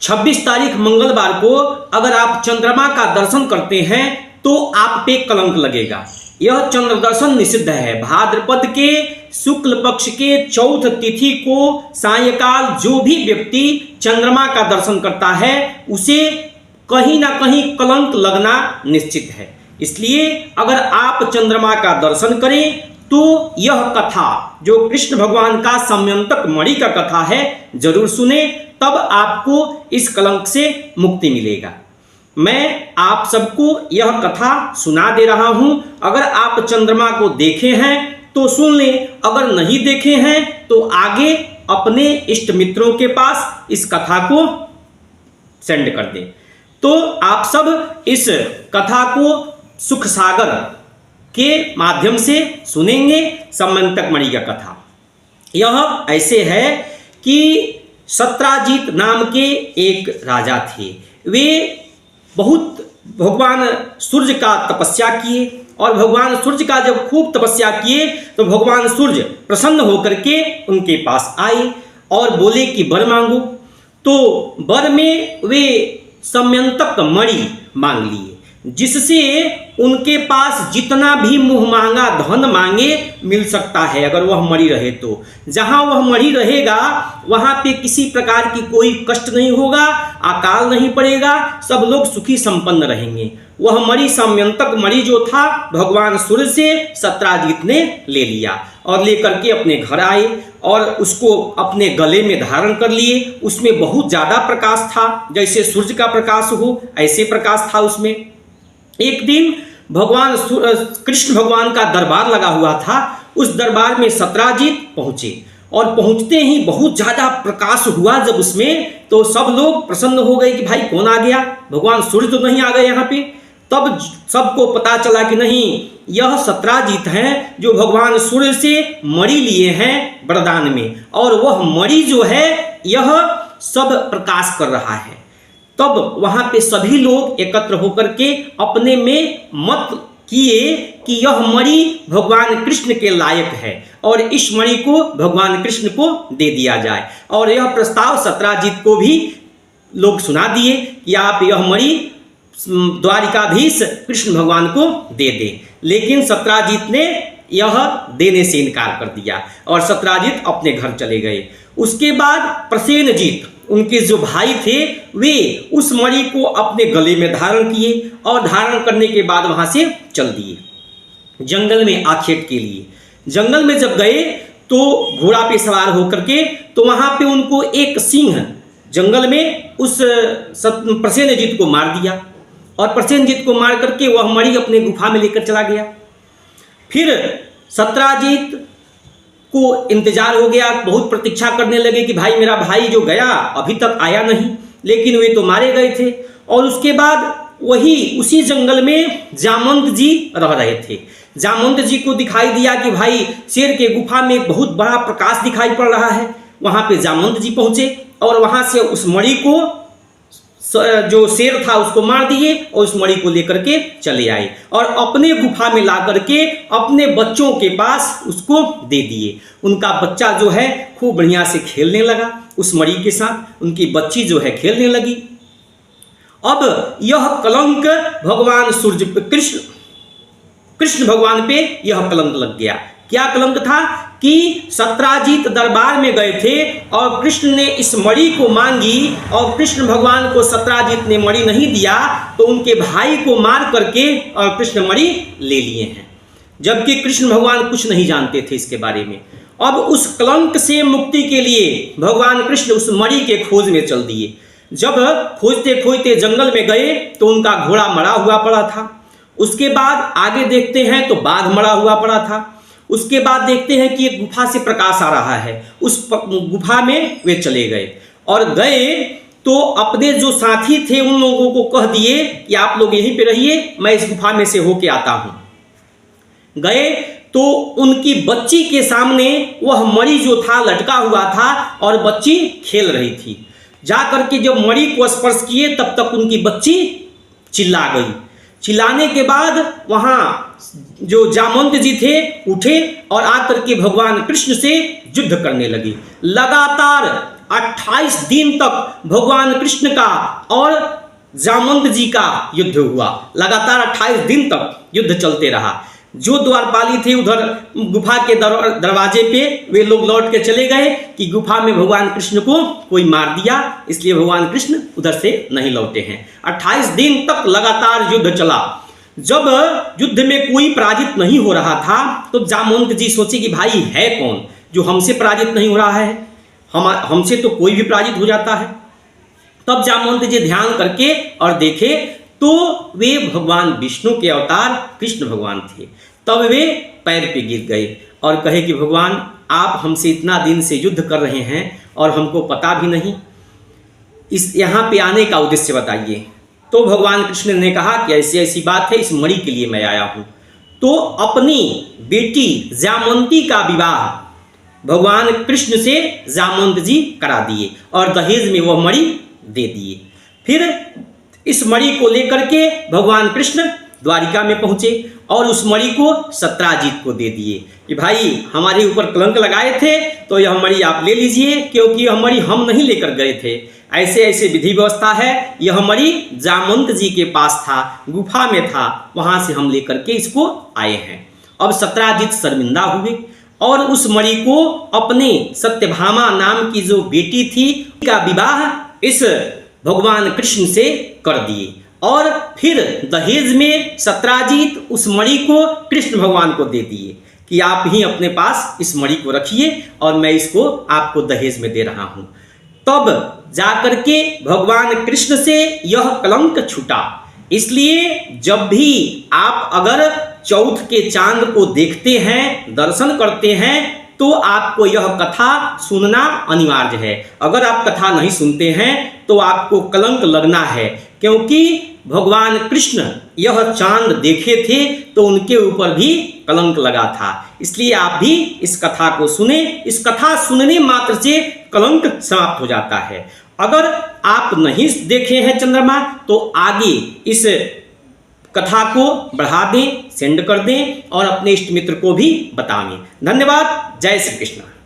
26 तारीख मंगलवार को अगर आप चंद्रमा का दर्शन करते हैं तो आप पे कलंक लगेगा। यह चंद्र दर्शन निषिद्ध है। भाद्रपद के शुक्ल पक्ष के चौथ तिथि को सायंकाल जो भी व्यक्ति चंद्रमा का दर्शन करता है उसे कहीं ना कहीं कलंक लगना निश्चित है। इसलिए अगर आप चंद्रमा का दर्शन करें तो यह कथा जो कृष्ण भगवान का समयंतक मणि का कथा है जरूर सुने, तब आपको इस कलंक से मुक्ति मिलेगा। मैं आप सबको यह कथा सुना दे रहा हूं। अगर आप चंद्रमा को देखे हैं तो सुन लें, अगर नहीं देखे हैं तो आगे अपने इष्ट मित्रों के पास इस कथा को सेंड कर दें। तो आप सब इस कथा को सुख सागर के माध्यम से सुनेंगे। समयंतक मणि का कथा यह ऐसे है कि सत्राजीत नाम के एक राजा थे। वे बहुत भगवान सूर्य का तपस्या किए और भगवान सूर्य का जब खूब तपस्या किए तो भगवान सूर्य प्रसन्न होकर के उनके पास आए और बोले कि वर मांगो। तो वर में वे समयंतक मणि मांग लिए, जिससे उनके पास जितना भी मुँह मांगा धन मांगे मिल सकता है अगर वह मणि रहे तो। जहाँ वह मणि रहेगा वहाँ पे किसी प्रकार की कोई कष्ट नहीं होगा, अकाल नहीं पड़ेगा, सब लोग सुखी संपन्न रहेंगे। वह मणि समयंतक मणि जो था भगवान सूर्य से सत्राजीत ने ले लिया और लेकर के अपने घर आए और उसको अपने गले में धारण कर लिए। उसमें बहुत ज़्यादा प्रकाश था, जैसे सूर्य का प्रकाश हो ऐसे प्रकाश था उसमें। एक दिन भगवान कृष्ण भगवान का दरबार लगा हुआ था। उस दरबार में सत्राजीत पहुंचे और पहुंचते ही बहुत ज़्यादा प्रकाश हुआ जब उसमें, तो सब लोग प्रसन्न हो गए कि भाई कौन आ गया, भगवान सूर्य तो नहीं आ गए यहाँ पे। तब सबको पता चला कि नहीं, यह सत्राजीत हैं जो भगवान सूर्य से मणि लिए हैं वरदान में, और वह मणि जो है यह सब प्रकाश कर रहा है। तब वहाँ पे सभी लोग एकत्र होकर के अपने में मत किए कि यह मणि भगवान कृष्ण के लायक है और इस मणि को भगवान कृष्ण को दे दिया जाए। और यह प्रस्ताव सत्राजीत को भी लोग सुना दिए कि आप यह मणि द्वारिकाधीश कृष्ण भगवान को दे दें। लेकिन सत्राजीत ने यह देने से इनकार कर दिया और सत्राजीत अपने घर चले गए। उसके बाद प्रसेनजीत उनके जो भाई थे वे उस मणि को अपने गले में धारण किए और धारण करने के बाद वहां से चल दिए जंगल में आखेट के लिए। जंगल में जब गए तो घोड़ा पे सवार होकर के, तो वहां पे उनको एक सिंह जंगल में उस प्रसेनजीत को मार दिया और प्रसेनजीत को मार करके वह मणि अपने गुफा में लेकर चला गया। फिर सत्राजीत को इंतजार हो गया, बहुत प्रतीक्षा करने लगे कि भाई मेरा भाई जो गया अभी तक आया नहीं, लेकिन वे तो मारे गए थे। और उसके बाद उसी जंगल में जामवंत जी रह रहे थे। जामवंत जी को दिखाई दिया कि भाई शेर के गुफा में बहुत बड़ा प्रकाश दिखाई पड़ रहा है। वहाँ पे जामवंत जी पहुँचे और वहाँ से उस मणि को जो शेर था उसको मार दिए और उस मणि को लेकर के चले आए और अपने गुफा में ला करके अपने बच्चों के पास उसको दे दिए। उनका बच्चा जो है खूब बढ़िया से खेलने लगा उस मणि के साथ, उनकी बच्ची जो है खेलने लगी। अब यह कलंक भगवान सूर्य कृष्ण भगवान पे यह कलंक लग गया। क्या कलंक था कि सत्राजीत दरबार में गए थे और कृष्ण ने इस मणि को मांगी और कृष्ण भगवान को सत्राजीत ने मणि नहीं दिया, तो उनके भाई को मार करके और कृष्ण मणि ले लिए हैं, जबकि कृष्ण भगवान कुछ नहीं जानते थे इसके बारे में। अब उस कलंक से मुक्ति के लिए भगवान कृष्ण उस मणि के खोज में चल दिए। जब खोजते खोजते जंगल में गए तो उनका घोड़ा मरा हुआ पड़ा था। उसके बाद आगे देखते हैं तो बाघ मरा हुआ पड़ा था। उसके बाद देखते हैं कि एक गुफा से प्रकाश आ रहा है, उस गुफा में वे चले गए और गए तो अपने जो साथी थे उन लोगों को कह दिए कि आप लोग यहीं पे रहिए, मैं इस गुफा में से होके आता हूं। गए तो उनकी बच्ची के सामने वह मणि जो था लटका हुआ था और बच्ची खेल रही थी। जा करके जब मणि को स्पर्श किए तब तक उनकी बच्ची चिल्ला गई। चिल्लाने के बाद वहाँ जो जामवंत जी थे उठे और आकर के भगवान कृष्ण से युद्ध करने लगे। लगातार 28 दिन तक भगवान कृष्ण का और जामवंत जी का युद्ध हुआ। लगातार 28 दिन तक युद्ध चलते रहा। जो द्वारपाली थे उधर गुफा के दरवाजे पे वे लोग लौट के चले गए कि गुफा में भगवान कृष्ण को कोई मार दिया, इसलिए भगवान कृष्ण उधर से नहीं लौटे हैं। 28 दिन तक लगातार युद्ध चला। जब युद्ध में कोई पराजित नहीं हो रहा था तो जामवंत जी सोचे कि भाई है कौन जो हमसे पराजित नहीं हो रहा है, हमसे तो कोई भी पराजित हो जाता है। तब जामवंत जी ध्यान करके और देखे तो वे भगवान विष्णु के अवतार कृष्ण भगवान थे। तब वे पैर पे गिर गए और कहे कि भगवान आप हमसे इतना दिन से युद्ध कर रहे हैं और हमको पता भी नहीं, इस यहाँ पे आने का उद्देश्य बताइए। तो भगवान कृष्ण ने कहा कि ऐसी ऐसी बात है, इस मणि के लिए मैं आया हूँ। तो अपनी बेटी जामवंती का विवाह भगवान कृष्ण से जामवंत जी करा दिए और दहेज में वह मणि दे दिए। फिर इस मणि को लेकर के भगवान कृष्ण द्वारिका में पहुंचे और उस मणि को सत्राजीत को दे दिए कि भाई हमारे ऊपर कलंक लगाए थे तो यह मणि आप ले लीजिए, क्योंकि यह मणि हम नहीं लेकर गए थे, ऐसे ऐसे विधि व्यवस्था है। यह मणि जामवंत जी के पास था, गुफा में था, वहां से हम लेकर के इसको आए हैं। अब सत्राजीत शर्मिंदा हुए और उस मणि को अपने सत्यभामा नाम की जो बेटी थी का विवाह इस भगवान कृष्ण से कर दिए और फिर दहेज में सत्राजीत उस मणि को कृष्ण भगवान को दे दिए कि आप ही अपने पास इस मणि को रखिए और मैं इसको आपको दहेज में दे रहा हूं। तब जाकर के भगवान कृष्ण से यह कलंक छूटा। इसलिए जब भी आप अगर चौथ के चांद को देखते हैं, दर्शन करते हैं, तो आपको यह कथा सुनना अनिवार्य है। अगर आप कथा नहीं सुनते हैं तो आपको कलंक लगना है, क्योंकि भगवान कृष्ण यह चांद देखे थे तो उनके ऊपर भी कलंक लगा था। इसलिए आप भी इस कथा को सुने। इस कथा सुनने मात्र से कलंक समाप्त हो जाता है। अगर आप नहीं देखे हैं चंद्रमा तो आगे इस कथा को बढ़ा दें, सेंड कर दें और अपने इष्ट मित्र को भी बताएं। धन्यवाद। जय श्री कृष्ण।